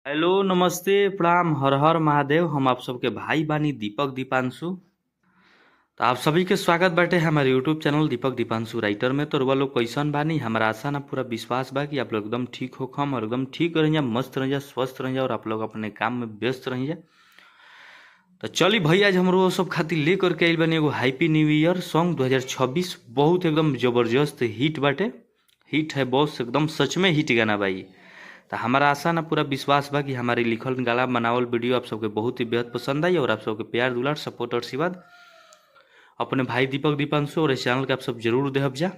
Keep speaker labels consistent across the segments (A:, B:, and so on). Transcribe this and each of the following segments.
A: Hello नमस्ते प्रणाम हर हर महादेव। हम आप सबके भाई बानी दीपक दीपांशु। तो आप सभी के स्वागत बाटे हमारे यूट्यूब चैनल दीपक दीपांशु राइटर में। तो रुआ लोग कैसन बानी? हमारा आशा ना पूरा विश्वास बा कि आप लोग एकदम ठीक हो खम और एकदम ठीक रहिए, मस्त रहिए, स्वस्थ रहिए और आप लोग अपने काम में व्यस्त रहिए। तो चली भाई, आज हमरो सब खातिर लेकर के आइल बनी एगो हैप्पी न्यू ईयर सॉन्ग 2026। बहुत एकदम जबरदस्त हिट बाटे। हिट है बॉस, एकदम सच में हिट गाना भाई। तो हमारा आशा ना पूरा विश्वास बा कि हमारी लिखल गाला बनावल वीडियो आप सबके बहुत ही बेहद पसंद आई और आप सबके प्यार दुलार सपोर्ट और आशीर्वाद अपने भाई दीपक दीपांशु और इस चैनल के आप सब जरूर देहब जा।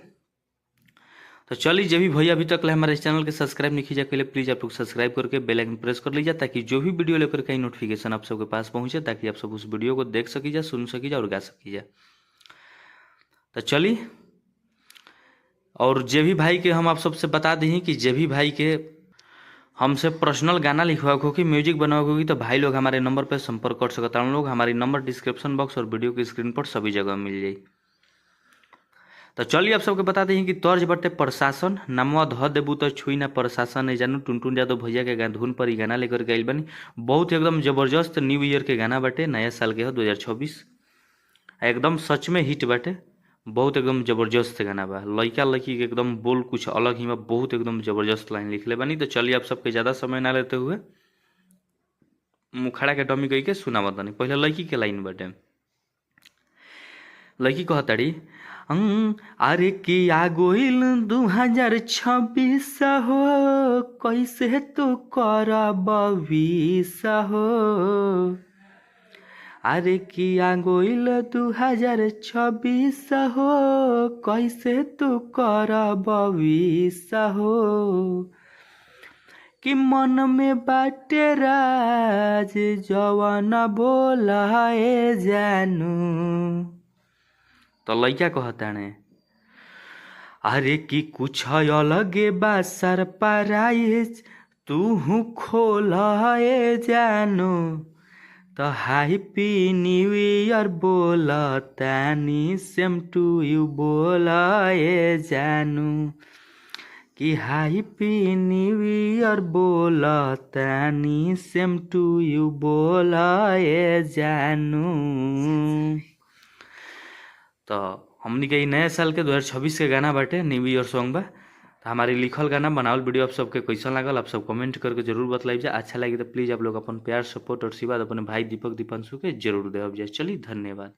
A: तो चलिए, जब भी भैया अभी तक हमारे इस चैनल के सब्सक्राइब नहीं किया पहले प्लीज़ आप लोग सब्सक्राइब करके बेल आइकन प्रेस कर लीजिए, ताकि जो भी वीडियो लेकर कहीं नोटिफिकेशन आप सबके पास पहुंचे, ताकि आप सब उस वीडियो को देख सकी जा, सुन सकी जा और गा सकी जा। तो चलिए, और जे भी भाई के हम आप सबसे बता दी कि जे भी भाई के हमसे पर्सनल गाना लिखवा हो कि म्यूजिक बनवा होगी तो भाई लोग हमारे नंबर पर संपर्क कर सकता है। लोग हमारी नंबर डिस्क्रिप्शन बॉक्स और वीडियो की स्क्रीन पर सभी जगह मिल जाए। तो चलिए, आप सबके बताते हैं कि तर्ज बटे प्रशासन नमवा ध देबू तो छुई ना प्रशासन नहीं जानू। टुनटुन यादव भैया के धुन पर ही गाना लेकर के आइल बनी। बहुत एकदम जबरदस्त न्यू ईयर के गाना बाटे, नया साल के हो 2026। एकदम सच में हिट बाटे। बहुत एकदम जबरदस्त गाना बा। लड़का लड़की के एकदम बोल कुछ अलग ही बा। बहुत एकदम जबरदस्त लाइन लिखले बानी। तो चलिए, आप सबके ज़्यादा समय ना लेते हुए मुखड़ा के डमी कही के सुनावत बानी। पहले लड़की के लाइन बाटे। लड़की कहताड़ी, अरे किया गोइल 2026 हो, कैसे तू कर बविस हो। अरे किया गोइल 2026 हो, कैसे तू कर बविस हो। कि मन में बाटे राज जवान बोलाए जानू। तो लइका कहताने, अरे कि कुछ अलगे बा सरप्राइज तू खोलाए जानू। तो हैप्पी न्यू ईयर बोलतानी सेम टू यू बोलाए जानू। कि हैप्पी न्यू ईयर बोलतानी सेम टू यू बोलाए जानू। तो हमनी के नया साल के 2026 के गाना बाटे, न्यू ईयर सॉन्ग बा। तो हमारी लिखल गाना बनावल वीडियो आप सबके कैसा लागल आप सब कमेंट करके जरूर बतलाइब जा। अच्छा लगे तो प्लीज़ आप लोग अपन प्यार सपोर्ट और आशीर्वाद अपने भाई दीपक दीपांशु के जरूर देव जाए। चलिए, धन्यवाद।